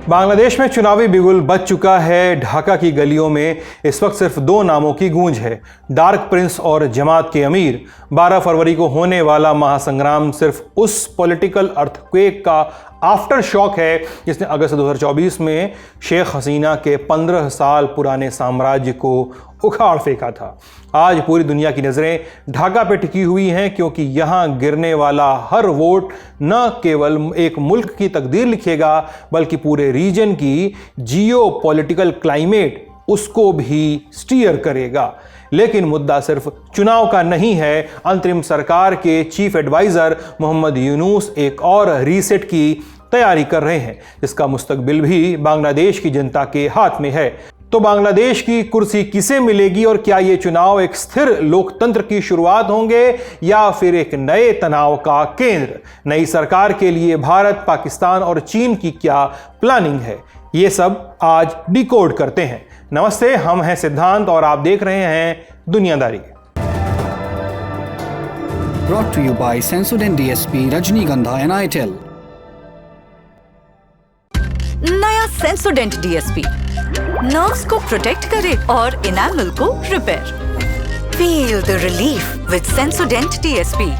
बांग्लादेश में चुनावी बिगुल बज चुका है। ढाका की गलियों में इस वक्त सिर्फ दो नामों की गूंज है, डार्क प्रिंस और जमात के अमीर। 12 फरवरी को होने वाला महासंग्राम सिर्फ उस पॉलिटिकल अर्थक्वेक का आफ्टर शॉक है जिसने अगस्त 2024 में शेख हसीना के 15 साल पुराने साम्राज्य को उखाड़ फेंका था। आज पूरी दुनिया की नज़रें ढाका पे टिकी हुई हैं, क्योंकि यहाँ गिरने वाला हर वोट न केवल एक मुल्क की तकदीर लिखेगा बल्कि पूरे रीजन की जियो पॉलिटिकल क्लाइमेट उसको भी स्टीयर करेगा। लेकिन मुद्दा सिर्फ चुनाव का नहीं है। अंतरिम सरकार के चीफ एडवाइजर मोहम्मद यूनुस एक और रीसेट की तैयारी कर रहे हैं, जिसका मुस्तकबिल भी बांग्लादेश की जनता के हाथ में है। तो बांग्लादेश की कुर्सी किसे मिलेगी और क्या ये चुनाव एक स्थिर लोकतंत्र की शुरुआत होंगे या फिर एक नए तनाव का केंद्र? नई सरकार के लिए भारत, पाकिस्तान और चीन की क्या प्लानिंग है, ये सब आज डिकोड करते हैं। नमस्ते, हम हैं सिद्धांत और आप देख रहे हैं दुनियादारी। Brought to you by Sensodyne DSP, रजनीगंधा and ITEL। नया सेंसोडेंट डीएसपी नर्व्स को प्रोटेक्ट करे और एनामल को repair. Feel the relief with Sensodent DSP.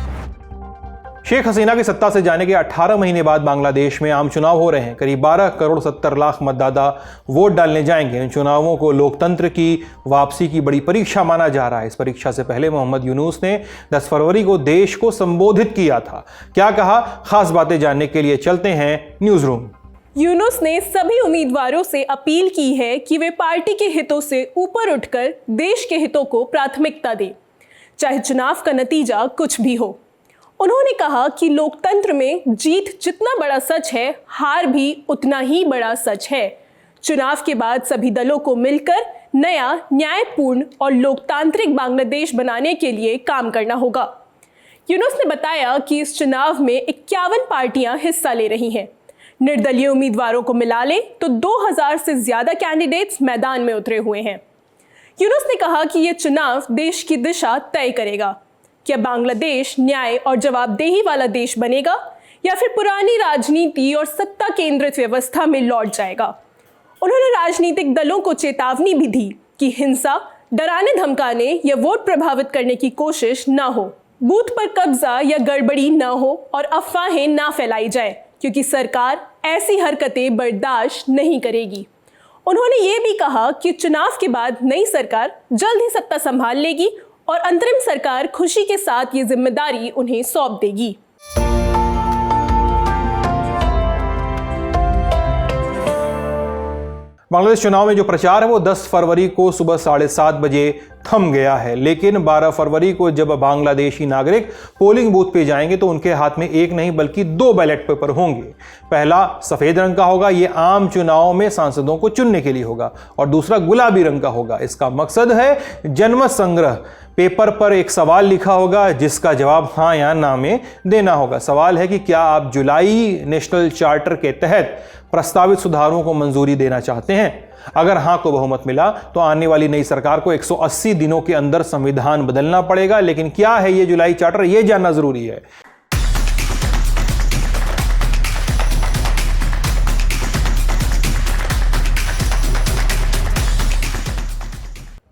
Sheikh Hasina की सत्ता से जाने के 18 महीने बाद बांग्लादेश में आम चुनाव हो रहे हैं। करीब 12 करोड़ 70 लाख मतदाता वोट डालने जाएंगे। इन चुनावों को लोकतंत्र की वापसी की बड़ी परीक्षा माना जा रहा है। इस परीक्षा से पहले मोहम्मद यूनुस ने 10 फरवरी को देश को संबोधित किया था। क्या कहा, खास बातें जानने के लिए चलते हैं न्यूज रूम। यूनुस ने सभी उम्मीदवारों से अपील की है कि वे पार्टी के हितों से ऊपर उठकर देश के हितों को प्राथमिकता दें, चाहे चुनाव का नतीजा कुछ भी हो। उन्होंने कहा कि लोकतंत्र में जीत जितना बड़ा सच है, हार भी उतना ही बड़ा सच है। चुनाव के बाद सभी दलों को मिलकर नया, न्यायपूर्ण और लोकतांत्रिक बांग्लादेश बनाने के लिए काम करना होगा। यूनुस ने बताया कि इस चुनाव में 51 पार्टियां हिस्सा ले रही हैं। निर्दलीय उम्मीदवारों को मिला ले तो 2000 से ज्यादा कैंडिडेट्स मैदान में उतरे हुए हैं। यूनुस ने कहा कि यह चुनाव देश की दिशा तय करेगा। क्या बांग्लादेश न्याय और जवाबदेही वाला देश बनेगा या फिर पुरानी राजनीति और सत्ता केंद्रित व्यवस्था में लौट जाएगा? उन्होंने राजनीतिक दलों को चेतावनी भी दी कि हिंसा, डराने धमकाने या वोट प्रभावित करने की कोशिश ना हो, बूथ पर कब्जा या गड़बड़ी ना हो और अफवाहें ना फैलाई जाए, क्योंकि सरकार ऐसी हरकतें बर्दाश्त नहीं करेगी। उन्होंने ये भी कहा कि चुनाव के बाद नई सरकार जल्द ही सत्ता संभाल लेगी और अंतरिम सरकार खुशी के साथ ये जिम्मेदारी उन्हें सौंप देगी। बांग्लादेश चुनाव में जो प्रचार है वो 10 फरवरी को सुबह 7:30 बजे थम गया है। लेकिन 12 फरवरी को जब बांग्लादेशी नागरिक पोलिंग बूथ पे जाएंगे तो उनके हाथ में एक नहीं बल्कि 2 बैलेट पेपर होंगे। पहला सफेद रंग का होगा, ये आम चुनाव में सांसदों को चुनने के लिए होगा, और दूसरा गुलाबी रंग का होगा। इसका मकसद है जनमत संग्रह। पेपर पर एक सवाल लिखा होगा जिसका जवाब हाँ या ना में देना होगा। सवाल है कि क्या आप जुलाई नेशनल चार्टर के तहत प्रस्तावित सुधारों को मंजूरी देना चाहते हैं? अगर हाँ को बहुमत मिला तो आने वाली नई सरकार को 180 दिनों के अंदर संविधान बदलना पड़ेगा। लेकिन क्या है ये जुलाई चार्टर, ये जानना जरूरी है।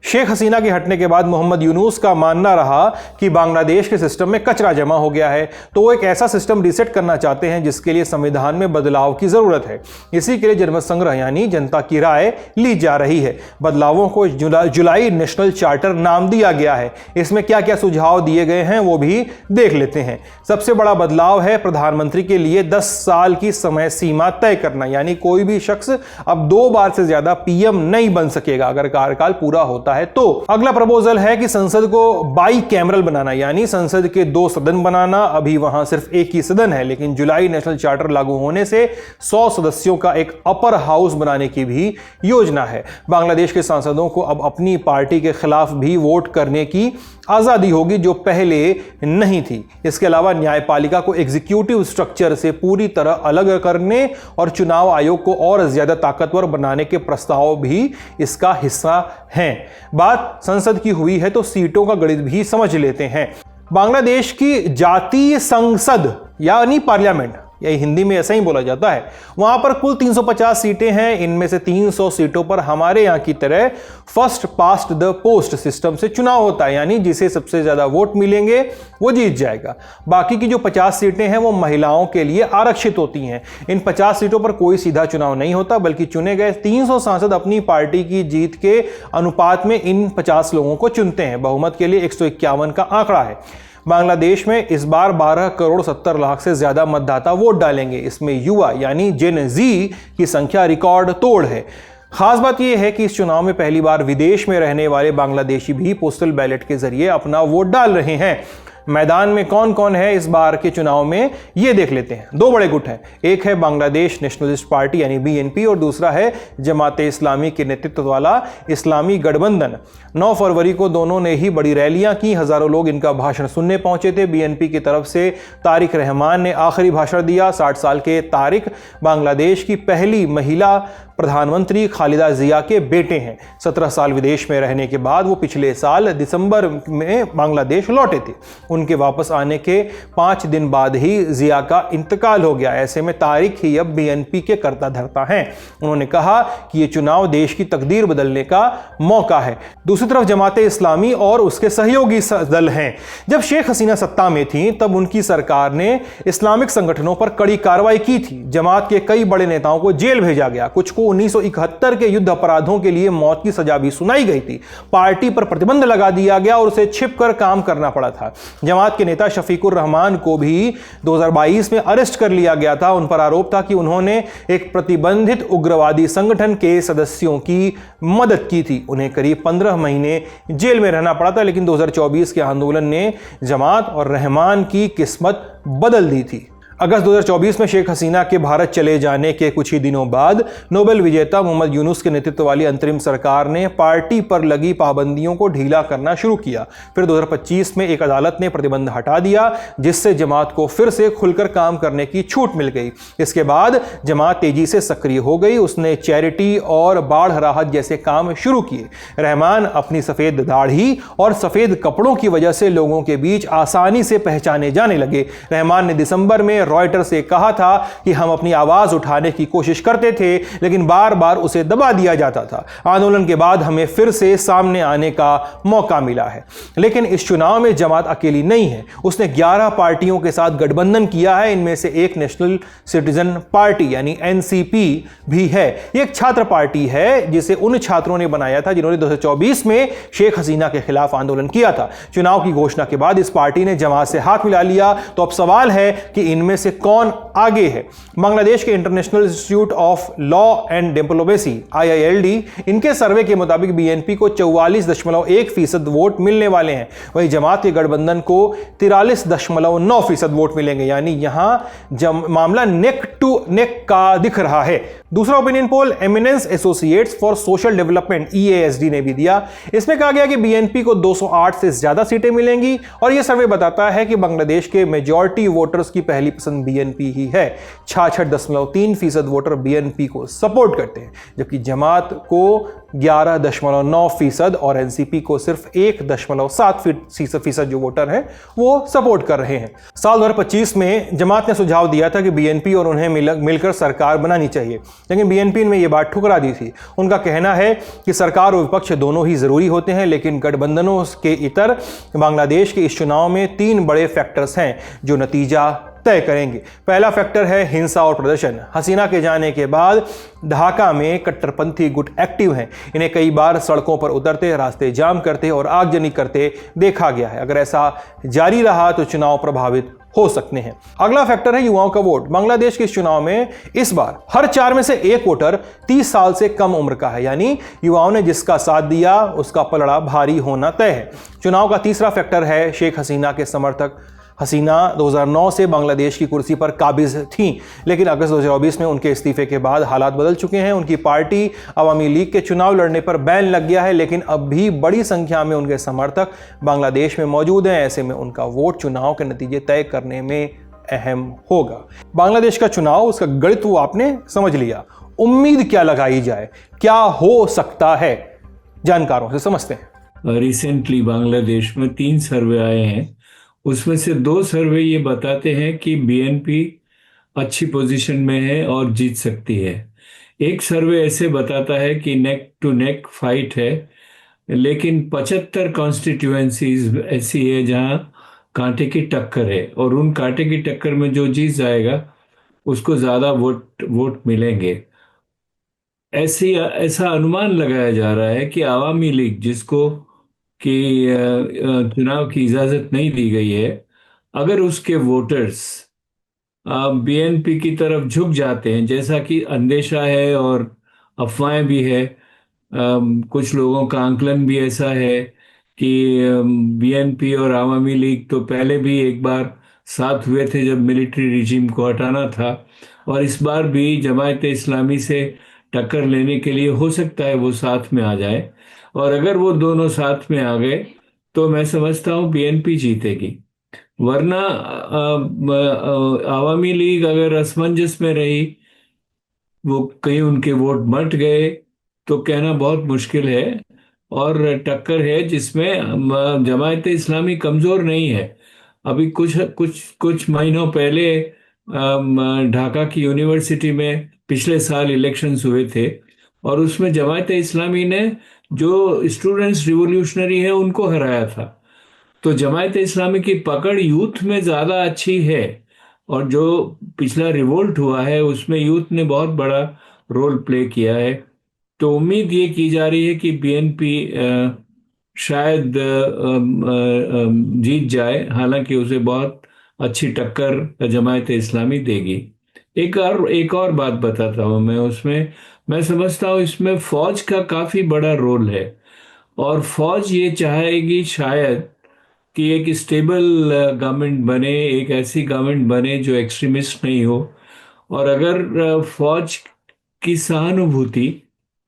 शेख हसीना के हटने के बाद मोहम्मद यूनुस का मानना रहा कि बांग्लादेश के सिस्टम में कचरा जमा हो गया है, तो वो एक ऐसा सिस्टम रीसेट करना चाहते हैं जिसके लिए संविधान में बदलाव की जरूरत है। इसी के लिए जनमत संग्रह यानी जनता की राय ली जा रही है। बदलावों को जुलाई नेशनल चार्टर नाम दिया गया है। इसमें क्या क्या सुझाव दिए गए हैं वो भी देख लेते हैं। सबसे बड़ा बदलाव है प्रधानमंत्री के लिए 10 साल की समय सीमा तय करना, यानी कोई भी शख्स अब 2 बार से ज्यादा पीएम नहीं बन सकेगा अगर कार्यकाल पूरा होता है। तो अगला प्रपोजल है कि संसद को बाई कैमरल बनाना, यानी संसद के 2 सदन बनाना। अभी वहां सिर्फ एक ही सदन है, लेकिन जुलाई नेशनल चार्टर लागू होने से 100 सदस्यों का एक अपर हाउस बनाने की भी योजना है। बांग्लादेश के सांसदों को अब अपनी पार्टी के खिलाफ भी वोट करने की आजादी होगी, जो पहले नहीं थी। इसके अलावा न्यायपालिका को एग्जीक्यूटिव स्ट्रक्चर से पूरी तरह अलग करने और चुनाव आयोग को और ज्यादा ताकतवर बनाने के प्रस्ताव भी इसका हिस्सा हैं। बात संसद की हुई है तो सीटों का गणित भी समझ लेते हैं। बांग्लादेश की जातीय संसद यानी पार्लियामेंट या हिंदी में ऐसा ही बोला जाता है। वहां पर कुल 350 सीटें हैं। इनमें से 300 सीटों पर हमारे यहाँ की तरह first past the post system से चुनाव होता है, यानी जिसे सबसे ज्यादा वोट मिलेंगे वो जीत जाएगा। बाकी की जो 50 सीटें हैं वो महिलाओं के लिए आरक्षित होती हैं। इन 50 सीटों पर कोई सीधा चुनाव नहीं होता, बल्कि चुने गए 300 सांसद अपनी पार्टी की जीत के अनुपात में इन 50 लोगों को चुनते हैं। बहुमत के लिए 151 का आंकड़ा है। बांग्लादेश में इस बार 12 करोड़ 70 लाख से ज्यादा मतदाता वोट डालेंगे। इसमें युवा यानी जेन जी की संख्या रिकॉर्ड तोड़ है। खास बात यह है कि इस चुनाव में पहली बार विदेश में रहने वाले बांग्लादेशी भी पोस्टल बैलेट के जरिए अपना वोट डाल रहे हैं। मैदान में कौन कौन है इस बार के चुनाव में, ये देख लेते हैं। दो बड़े गुट हैं, एक है बांग्लादेश नेशनलिस्ट पार्टी यानी बीएनपी और दूसरा है जमाते इस्लामी के नेतृत्व वाला इस्लामी गठबंधन। 9 फरवरी को दोनों ने ही बड़ी रैलियां की, हजारों लोग इनका भाषण सुनने पहुंचे थे। बीएनपी की तरफ से तारिक रहमान ने आखिरी भाषण दिया। 60 साल के तारिक बांग्लादेश की पहली महिला प्रधानमंत्री खालिदा जिया के बेटे हैं। 17 साल विदेश में रहने के बाद वो पिछले साल दिसंबर में बांग्लादेश लौटे थे। उनके वापस आने के 5 दिन बाद ही जिया का इंतकाल हो गया। ऐसे में तारिक ही अब बीएनपी के कर्ता धर्ता हैं। उन्होंने कहा कि ये चुनाव देश की तकदीर बदलने का मौका है। दूसरी तरफ जमाते इस्लामी और उसके सहयोगी दल हैं। जब शेख हसीना सत्ता में थी तब उनकी सरकार ने इस्लामिक संगठनों पर कड़ी कार्रवाई की थी। जमात के कई बड़े नेताओं को जेल भेजा गया, कुछ को 1971 के युद्ध अपराधों के लिए मौत की सजा भी सुनाई गई थी। पार्टी पर प्रतिबंध लगा दिया गया और उसे छिपकर काम करना पड़ा था। जमात के नेता शफीकुर रहमान को भी 2022 में अरेस्ट कर लिया गया था। उन पर आरोप था कि उन्होंने एक प्रतिबंधित उग्रवादी संगठन के सदस्यों की मदद की थी। उन्हें करीब 15 महीने जेल में रहना पड़ा था, लेकिन 2024 के आंदोलन ने जमात और रहमान की किस्मत बदल दी थी। अगस्त 2024 में शेख हसीना के भारत चले जाने के कुछ ही दिनों बाद नोबेल विजेता मोहम्मद यूनुस के नेतृत्व वाली अंतरिम सरकार ने पार्टी पर लगी पाबंदियों को ढीला करना शुरू किया। फिर 2025 में एक अदालत ने प्रतिबंध हटा दिया, जिससे जमात को फिर से खुलकर काम करने की छूट मिल गई। इसके बाद जमात तेजी से सक्रिय हो गई। उसने चैरिटी और बाढ़ राहत जैसे काम शुरू किए। रहमान अपनी सफेद दाढ़ी और सफेद कपड़ों की वजह से लोगों के बीच आसानी से पहचाने जाने लगे। रहमान ने दिसंबर में रॉयटर से कहा था कि हम अपनी आवाज उठाने की कोशिश करते थे, लेकिन बार बार उसे दबा दिया जाता था। आंदोलन के बाद हमें फिर से सामने आने का मौका मिला है। लेकिन इस चुनाव में जमात अकेली नहीं है। उसने 11 पार्टियों के साथ गठबंधन किया है। इनमें से एक नेशनल सिटीजन पार्टी यानी एनसीपी भी है। ये एक छात्र पार्टी है जिसे उन छात्रों ने बनाया था जिन्होंने 2024 में शेख हसीना के खिलाफ आंदोलन किया था। चुनाव की घोषणा के बाद इस पार्टी ने जमात से हाथ मिला लिया। तो अब सवाल है कि इनमें से कौन आगे है। बांग्लादेश के international institute of law and diplomacy IILD, इनके सर्वे के मुताबिक बीएनपी को 44.1% वोट मिलने वाले हैं। वहीं जमात के गठबंधन को 43.9% वोट मिलेंगे, यानी यहां मामला नेक टू नेक का दिख रहा है। दूसरा opinion poll eminence associates for social development EASD ने भी दिया। इसमें कहा गया कि बीएनपी को 208 से ज्यादा सीटें मिलेंगी और यह सर्वे बताता है कि बांग्लादेश के मेजॉरिटी वोटर्स की पहली पसंद बीएनपी ही है। 66.3% वोटर बीएनपी को सपोर्ट करते हैं, जबकि जमात को 11.9% और एनसीपी को सिर्फ 1.7% जो वोटर हैं वो सपोर्ट कर रहे हैं। साल 2025 में जमात ने सुझाव दिया था कि बीएनपी और उन्हें मिलकर सरकार बनानी चाहिए, लेकिन बीएनपी ने यह बात ठुकरा दी थी। उनका कहना है कि सरकार और विपक्ष दोनों ही जरूरी होते हैं, लेकिन गठबंधनों के इतर बांग्लादेश के इस चुनाव में 3 बड़े फैक्टर्स हैं जो नतीजा तय करेंगे। पहला फैक्टर है हिंसा और प्रदर्शन। हसीना के जाने के बाद ढाका में कट्टरपंथी गुट एक्टिव हैं। इन्हें कई बार सड़कों पर उतरते, रास्ते जाम करते और आगजनी करते देखा गया है। अगर ऐसा जारी रहा तो चुनाव प्रभावित हो सकते हैं। अगला फैक्टर है युवाओं का वोट। बांग्लादेश के इस चुनाव में इस बार हर 4 में से 1 वोटर 30 साल से कम उम्र का है, यानी युवाओं ने जिसका साथ दिया उसका पलड़ा भारी होना तय है। चुनाव का तीसरा फैक्टर है शेख हसीना के समर्थक। हसीना 2009 से बांग्लादेश की कुर्सी पर काबिज थीं, लेकिन अगस्त 2024 में उनके इस्तीफे के बाद हालात बदल चुके हैं। उनकी पार्टी अवामी लीग के चुनाव लड़ने पर बैन लग गया है, लेकिन अब भी बड़ी संख्या में उनके समर्थक बांग्लादेश में मौजूद हैं। ऐसे में उनका वोट चुनाव के नतीजे तय करने में अहम होगा। बांग्लादेश का चुनाव, उसका गणित वो आपने समझ लिया। उम्मीद क्या लगाई जाए, क्या हो सकता है, जानकारों से समझते हैं। रिसेंटली बांग्लादेश में 3 सर्वे आए हैं। उसमें से 2 सर्वे ये बताते हैं कि बीएनपी अच्छी पोजीशन में है और जीत सकती है। एक सर्वे ऐसे बताता है कि नेक टू नेक फाइट है, लेकिन 75 कॉन्स्टिट्यूएंसीज ऐसी है जहां कांटे की टक्कर है, और उन कांटे की टक्कर में जो जीत जाएगा उसको ज्यादा वोट वोट मिलेंगे। ऐसा अनुमान लगाया जा रहा है कि आवामी लीग, जिसको कि चुनाव की इजाजत नहीं दी गई है, अगर उसके वोटर्स बीएनपी की तरफ झुक जाते हैं, जैसा कि अंदेशा है और अफवाहें भी है, कुछ लोगों का आंकलन भी ऐसा है कि बीएनपी और आवामी लीग तो पहले भी एक बार साथ हुए थे जब मिलिट्री रिजीम को हटाना था, और इस बार भी जमायत इस्लामी से टक्कर लेने के लिए हो सकता है वो साथ में आ जाए। और अगर वो दोनों साथ में आ गए तो मैं समझता हूँ बीएनपी जीतेगी। वरना आवामी लीग अगर असमंजस में रही, वो कहीं उनके वोट बंट गए, तो कहना बहुत मुश्किल है। और टक्कर है जिसमें जमायत इस्लामी कमजोर नहीं है। अभी कुछ कुछ कुछ महीनों पहले ढाका की यूनिवर्सिटी में पिछले साल इलेक्शंस हुए थे, और उसमें जमायत इस्लामी ने जो स्टूडेंट्स रिवोल्यूशनरी है उनको हराया था। तो जमायत इस्लामी की पकड़ यूथ में ज़्यादा अच्छी है, और जो पिछला रिवोल्ट हुआ है उसमें यूथ ने बहुत बड़ा रोल प्ले किया है। तो उम्मीद ये की जा रही है कि बीएनपी शायद जीत जाए, हालांकि उसे बहुत अच्छी टक्कर जमायत इस्लामी देगी। एक और बात बताता हूँ मैं, उसमें मैं समझता हूँ इसमें फौज का काफ़ी बड़ा रोल है, और फौज ये चाहेगी शायद कि एक स्टेबल गवर्नमेंट बने, एक ऐसी गवर्नमेंट बने जो एक्सट्रीमिस्ट नहीं हो। और अगर फौज की सहानुभूति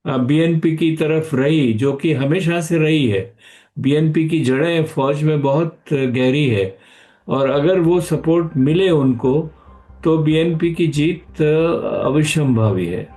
बीएनपी की तरफ रही, जो कि हमेशा से रही है, बीएनपी की जड़ें फौज में बहुत गहरी है, और अगर वो सपोर्ट मिले उनको तो बीएनपी की जीत अवश्यंभावी है।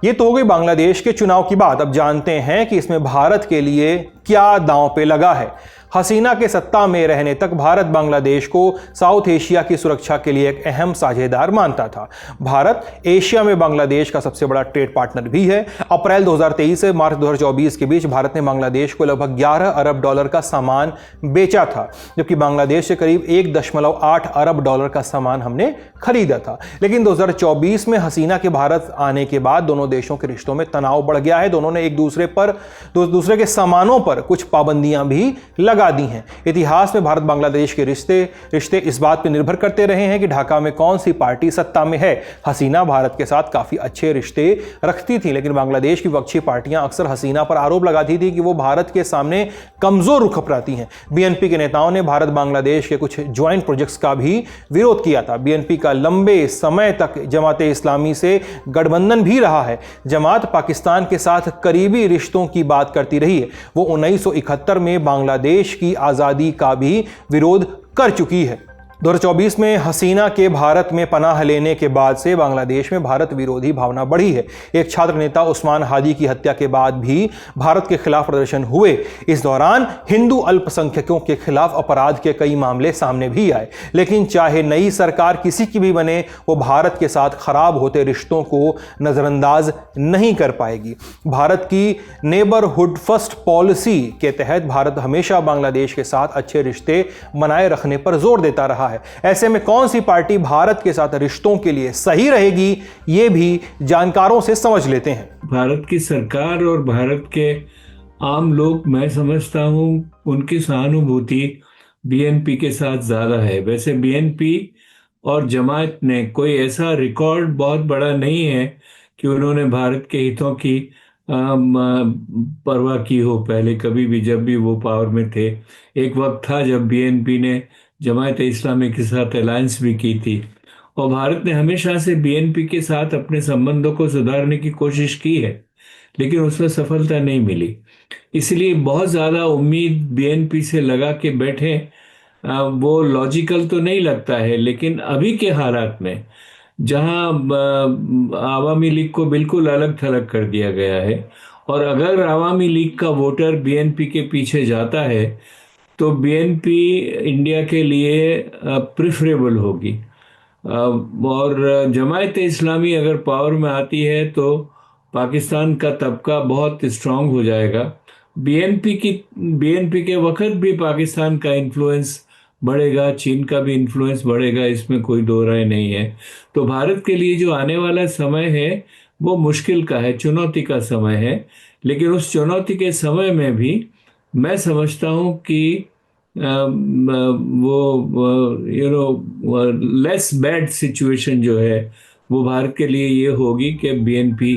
ये तो हो गई बांग्लादेश के चुनाव की बात। अब जानते हैं कि इसमें भारत के लिए क्या दांव पे लगा है। हसीना के सत्ता में रहने तक भारत बांग्लादेश को साउथ एशिया की सुरक्षा के लिए एक अहम साझेदार मानता था। भारत एशिया में बांग्लादेश का सबसे बड़ा ट्रेड पार्टनर भी है। अप्रैल 2023 से मार्च 2024 के बीच भारत ने बांग्लादेश को लगभग 11 अरब डॉलर का सामान बेचा था, जबकि बांग्लादेश से करीब 1.8 अरब डॉलर का सामान हमने खरीदा था। लेकिन 2024 में हसीना के भारत आने के बाद दोनों देशों के रिश्तों में तनाव बढ़ गया है। दोनों ने एक दूसरे के सामानों पर कुछ पाबंदियां भी लगा दी हैं। इतिहास में भारत बांग्लादेश के रिश्ते इस बात पर निर्भर करते रहे हैं कि ढाका में कौन सी पार्टी सत्ता में है। हसीना भारत के साथ काफी अच्छे रिश्ते रखती थी, लेकिन बांग्लादेश की विपक्षी पार्टियां अक्सर हसीना पर आरोप लगाती थी कि वो भारत के सामने कमजोर रुख अपनाती हैं। बीएनपी के नेताओं ने भारत बांग्लादेश के कुछ ज्वाइंट प्रोजेक्ट्स का भी विरोध किया था। बीएनपी का लंबे समय तक जमात इस्लामी से गठबंधन भी रहा है। जमात पाकिस्तान के साथ करीबी रिश्तों की बात करती रही है। वो 1971 में बांग्लादेश की आजादी का भी विरोध कर चुकी है। 2024 में हसीना के भारत में पनाह लेने के बाद से बांग्लादेश में भारत विरोधी भावना बढ़ी है। एक छात्र नेता उस्मान हादी की हत्या के बाद भी भारत के खिलाफ प्रदर्शन हुए। इस दौरान हिंदू अल्पसंख्यकों के खिलाफ अपराध के कई मामले सामने भी आए। लेकिन चाहे नई सरकार किसी की भी बने, वो भारत के साथ खराब होते रिश्तों को नजरअंदाज नहीं कर पाएगी। भारत की नेबरहुड फर्स्ट पॉलिसी के तहत भारत हमेशा बांग्लादेश के साथ अच्छे रिश्ते बनाए रखने पर जोर देता रहा है। ऐसे में कौन सी पार्टी भारत के साथ रिश्तों के लिए सही रहेगी, ये भी जानकारों से समझ लेते हैं। भारत की सरकार और भारत के आम लोग, मैं समझता हूं, उनकी सहानुभूति बीएनपी के साथ ज्यादा है। वैसे बीएनपी और जमात ने कोई ऐसा रिकॉर्ड बहुत बड़ा नहीं है कि उन्होंने भारत के हितों की परवाह की हो पहले कभी भी, जब भी वो पावर में थे। एक वक्त था जब बीएनपी ने जमायत इस्लामी के साथ अलायंस भी की थी, और भारत ने हमेशा से बीएनपी के साथ अपने संबंधों को सुधारने की कोशिश की है, लेकिन उसमें सफलता नहीं मिली। इसलिए बहुत ज़्यादा उम्मीद बीएनपी से लगा के बैठे वो लॉजिकल तो नहीं लगता है। लेकिन अभी के हालात में, जहां आवामी लीग को बिल्कुल अलग थलग कर दिया गया है, और अगर आवामी लीग का वोटर बीएनपी के पीछे जाता है तो बीएनपी इंडिया के लिए प्रिफरेबल होगी। और जमायत इस्लामी अगर पावर में आती है तो पाकिस्तान का तबका बहुत स्ट्रांग हो जाएगा। बीएनपी के वक्त भी पाकिस्तान का इन्फ्लुएंस बढ़ेगा, चीन का भी इन्फ्लुएंस बढ़ेगा, इसमें कोई दो राय नहीं है। तो भारत के लिए जो आने वाला समय है वो मुश्किल का है, चुनौती का समय है। लेकिन उस चुनौती के समय में भी मैं समझता हूँ कि लेस बैड सिचुएशन जो है वो भारत के लिए ये होगी कि बीएनपी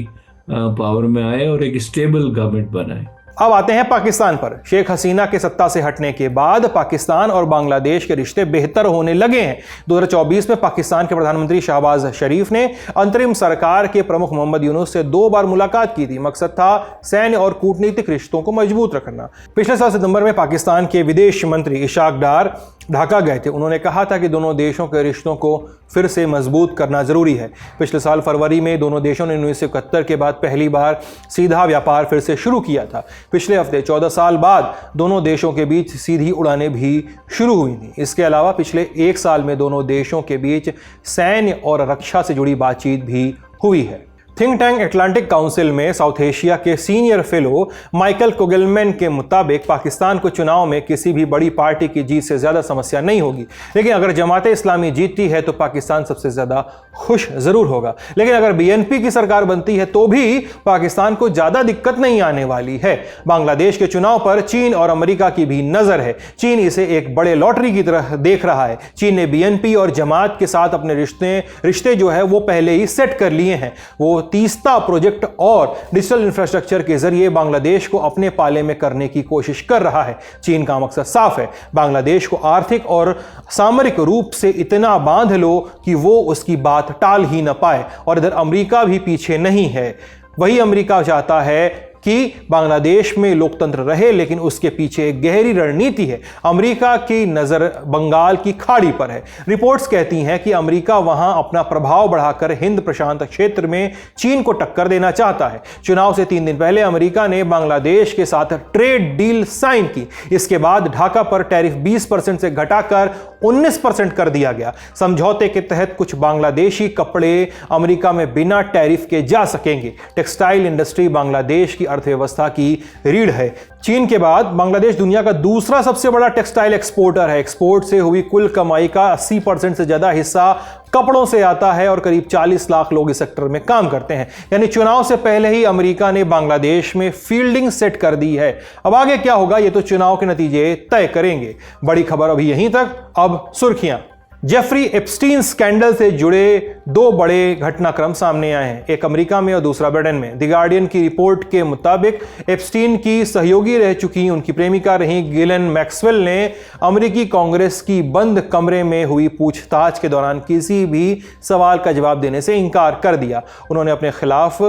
पावर में आए और एक स्टेबल गवर्नमेंट बनाए। अब आते हैं पाकिस्तान पर। शेख हसीना के सत्ता से हटने के बाद पाकिस्तान और बांग्लादेश के रिश्ते बेहतर होने लगे हैं। 2024 में पाकिस्तान के प्रधानमंत्री शहबाज शरीफ ने अंतरिम सरकार के प्रमुख मोहम्मद यूनुस से 2 बार मुलाकात की थी। मकसद था सैन्य और कूटनीतिक रिश्तों को मजबूत रखना। पिछले साल सितंबर में पाकिस्तान के विदेश मंत्री इशाक डार ढाका गए थे। उन्होंने कहा था कि दोनों देशों के रिश्तों को फिर से मजबूत करना जरूरी है। पिछले साल फरवरी में दोनों देशों ने 1971 के बाद पहली बार सीधा व्यापार फिर से शुरू किया था। पिछले हफ्ते 14 साल बाद दोनों देशों के बीच सीधी उड़ानें भी शुरू हुई थी। इसके अलावा पिछले 1 साल में दोनों देशों के बीच सैन्य और रक्षा से जुड़ी बातचीत भी हुई है। थिंक टैंक अटलांटिक काउंसिल में साउथ एशिया के सीनियर फेलो माइकल कोगलमैन के मुताबिक पाकिस्तान को चुनाव में किसी भी बड़ी पार्टी की जीत से ज़्यादा समस्या नहीं होगी। लेकिन अगर जमात इस्लामी जीतती है तो पाकिस्तान सबसे ज़्यादा खुश ज़रूर होगा। लेकिन अगर बीएनपी की सरकार बनती है तो भी पाकिस्तान को ज़्यादा दिक्कत नहीं आने वाली है। बांग्लादेश के चुनाव पर चीन और अमेरिका की भी नज़र है। चीन इसे एक बड़े लॉटरी की तरह देख रहा है। चीन ने बीएनपी और जमात के साथ अपने रिश्ते जो है वो पहले ही सेट कर लिए हैं। वो तीस्ता प्रोजेक्ट और डिजिटल इंफ्रास्ट्रक्चर के जरिए बांग्लादेश को अपने पाले में करने की कोशिश कर रहा है। चीन का मकसद साफ है, बांग्लादेश को आर्थिक और सामरिक रूप से इतना बांध लो कि वो उसकी बात टाल ही न पाए। और इधर अमेरिका भी पीछे नहीं है। वही अमेरिका चाहता है कि बांग्लादेश में लोकतंत्र रहे, लेकिन उसके पीछे एक गहरी रणनीति है। अमेरिका की नज़र बंगाल की खाड़ी पर है। रिपोर्ट्स कहती हैं कि अमेरिका वहां अपना प्रभाव बढ़ाकर हिंद प्रशांत क्षेत्र में चीन को टक्कर देना चाहता है। चुनाव से 3 दिन पहले अमेरिका ने बांग्लादेश के साथ ट्रेड डील साइन की। इसके बाद ढाका पर टैरिफ 20% से घटाकर 19% कर दिया गया। समझौते के तहत कुछ बांग्लादेशी कपड़े अमेरिका में बिना टैरिफ के जा सकेंगे। टेक्सटाइल इंडस्ट्री बांग्लादेश की अर्थव्यवस्था की रीढ़ है। चीन के बाद बांग्लादेश दुनिया का दूसरा सबसे बड़ा टेक्सटाइल एक्सपोर्टर है। एक्सपोर्ट से हुई कुल कमाई का 80% से ज्यादा हिस्सा कपड़ों से आता है और करीब 40 लाख लोग इस सेक्टर में काम करते हैं। यानी चुनाव से पहले ही अमेरिका ने बांग्लादेश में फील्डिंग सेट कर दी है। अब आगे क्या होगा ये तो चुनाव के नतीजे तय करेंगे। बड़ी खबर अभी यहीं तक। अब सुर्खियां। जेफरी एप्स्टीन स्कैंडल से जुड़े 2 बड़े घटनाक्रम सामने आए हैं, एक अमेरिका में और दूसरा ब्रिटेन में। द गार्डियन की रिपोर्ट के मुताबिक एप्स्टीन की सहयोगी रह चुकी उनकी प्रेमिका रही गिलेन मैक्सवेल ने अमेरिकी कांग्रेस की बंद कमरे में हुई पूछताछ के दौरान किसी भी सवाल का जवाब देने से इनकार कर दिया। उन्होंने अपने खिलाफ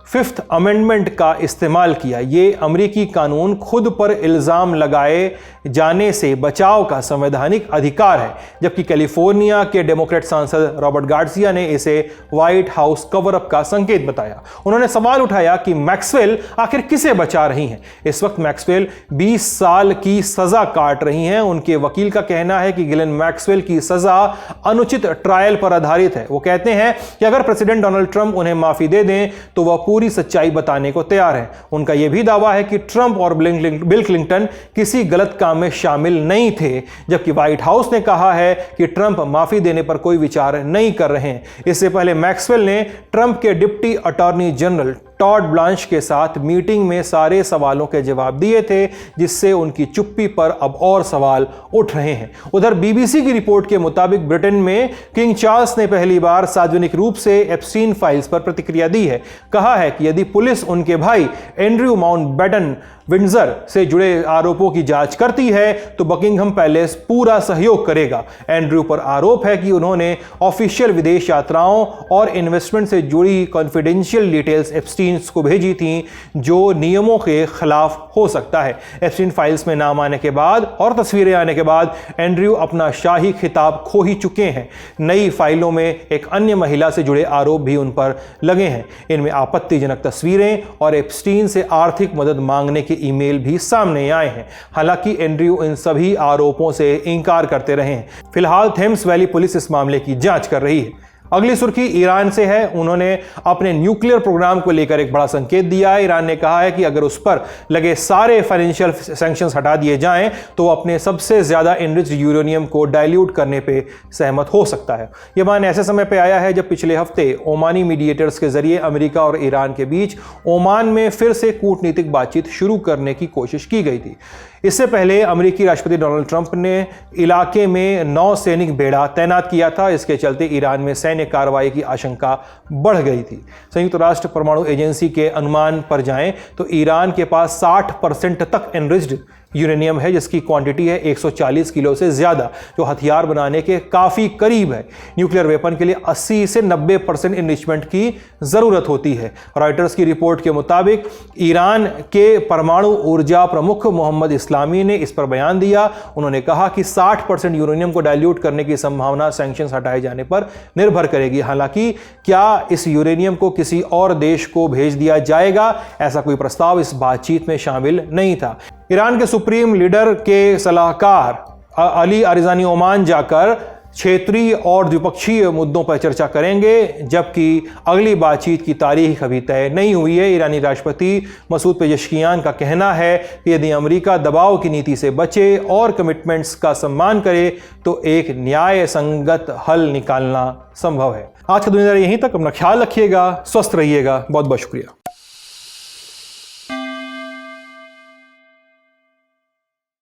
5th अमेंडमेंट का इस्तेमाल किया। ये अमेरिकी कानून खुद पर इल्ज़ाम लगाए जाने से बचाव का संवैधानिक अधिकार है, जबकि कैलिफोर्निया के डेमोक्रेट सांसद रॉबर्ट गार्सिया ने इसे व्हाइट हाउस कवर अप का संकेत बताया। उन्होंने सवाल उठाया कि मैक्सवेल आखिर किसे बचा रही हैं। इस वक्त मैक्सवेल 20 साल की सजा काट रही हैं। उनके वकील का कहना है कि गिलेन मैक्सवेल की सजा अनुचित ट्रायल पर आधारित है। वो कहते हैं कि अगर प्रेसिडेंट डोनाल्ड ट्रंप उन्हें माफी दे दें तो वह पूरी सच्चाई बताने को तैयार है। उनका यह भी दावा है कि ट्रंप और बिल क्लिंटन किसी गलत काम में शामिल नहीं थे, जबकि व्हाइट हाउस ने कहा है कि ट्रंप माफी देने पर कोई विचार नहीं कर रहे हैं। इससे पहले मैक्सवेल ने ट्रंप के deputy attorney general Todd Blanche के साथ मीटिंग में सारे सवालों के जवाब दिए थे, जिससे उनकी चुप्पी पर अब और सवाल उठ रहे हैं। उधर बीबीसी की रिपोर्ट के मुताबिक ब्रिटेन में किंग चार्ल्स ने पहली बार सार्वजनिक रूप से एप्स्टीन फाइल्स पर प्रतिक्रिया दी है। कहा है कि यदि पुलिस उनके भाई एंड्रयू माउंटबेटन विंडसर से जुड़े आरोपों की जांच करती है तो बकिंघम पैलेस पूरा सहयोग करेगा। एंड्रयू पर आरोप है कि उन्होंने ऑफिशियल विदेश यात्राओं और इन्वेस्टमेंट से जुड़ी कॉन्फिडेंशियल डिटेल्स एप्स्टीन को भेजी थी, जो नियमों के खिलाफ हो सकता है। एप्स्टीन फाइल्स में नाम आने के बाद और तस्वीरें आने के बाद एंड्रयू अपना शाही खिताब खो ही चुके हैं। नई फाइलों में एक अन्य महिला से जुड़े आरोप भी उन पर लगे हैं। इनमें आपत्तिजनक तस्वीरें और एप्स्टीन से आर्थिक मदद मांगने के के ईमेल भी सामने आए हैं। हालांकि एंड्रयू इन सभी आरोपों से इनकार करते रहे हैं। फिलहाल थेम्स वैली पुलिस इस मामले की जांच कर रही है। अगली सुर्खी ईरान से है। उन्होंने अपने न्यूक्लियर प्रोग्राम को लेकर एक बड़ा संकेत दिया है। ईरान ने कहा है कि अगर उस पर लगे सारे फाइनेंशियल सैंक्शंस हटा दिए जाएं तो अपने सबसे ज्यादा एनरिच्ड यूरेनियम को डाइल्यूट करने पे सहमत हो सकता है। यह बयान ऐसे समय पे आया है जब पिछले हफ्ते ओमानी मीडिएटर्स के जरिए अमेरिका और ईरान के बीच ओमान में फिर से कूटनीतिक बातचीत शुरू करने की कोशिश की गई थी। इससे पहले अमेरिकी राष्ट्रपति डोनाल्ड ट्रंप ने इलाके में 9 सैनिक बेड़ा तैनात किया था। इसके चलते ईरान में सैन्य कार्रवाई की आशंका बढ़ गई थी। संयुक्त राष्ट्र परमाणु एजेंसी के अनुमान पर जाएं तो ईरान के पास 60% तक एनरिच्ड यूरेनियम है, जिसकी क्वांटिटी है 140 किलो से ज़्यादा, जो हथियार बनाने के काफ़ी करीब है। न्यूक्लियर वेपन के लिए 80 से 90% इनरिचमेंट की ज़रूरत होती है। रॉयटर्स की रिपोर्ट के मुताबिक ईरान के परमाणु ऊर्जा प्रमुख मोहम्मद इस्लामी ने इस पर बयान दिया। उन्होंने कहा कि 60% यूरेनियम को डाइल्यूट करने की संभावना सैंक्शंस हटाए जाने पर निर्भर करेगी। हालांकि क्या इस यूरेनियम को किसी और देश को भेज दिया जाएगा, ऐसा कोई प्रस्ताव इस बातचीत में शामिल नहीं था। ईरान के सुप्रीम लीडर के सलाहकार अली अरिज़ानी ओमान जाकर क्षेत्रीय और द्विपक्षीय मुद्दों पर चर्चा करेंगे, जबकि अगली बातचीत की तारीख अभी तय नहीं हुई है। ईरानी राष्ट्रपति मसूद पेजेश्कियान का कहना है कि यदि अमेरिका दबाव की नीति से बचे और कमिटमेंट्स का सम्मान करे तो एक न्याय संगत हल निकालना संभव है। आज का दुनियादारी यहीं तक। अपना ख्याल रखिएगा, स्वस्थ रहिएगा। बहुत बहुत शुक्रिया।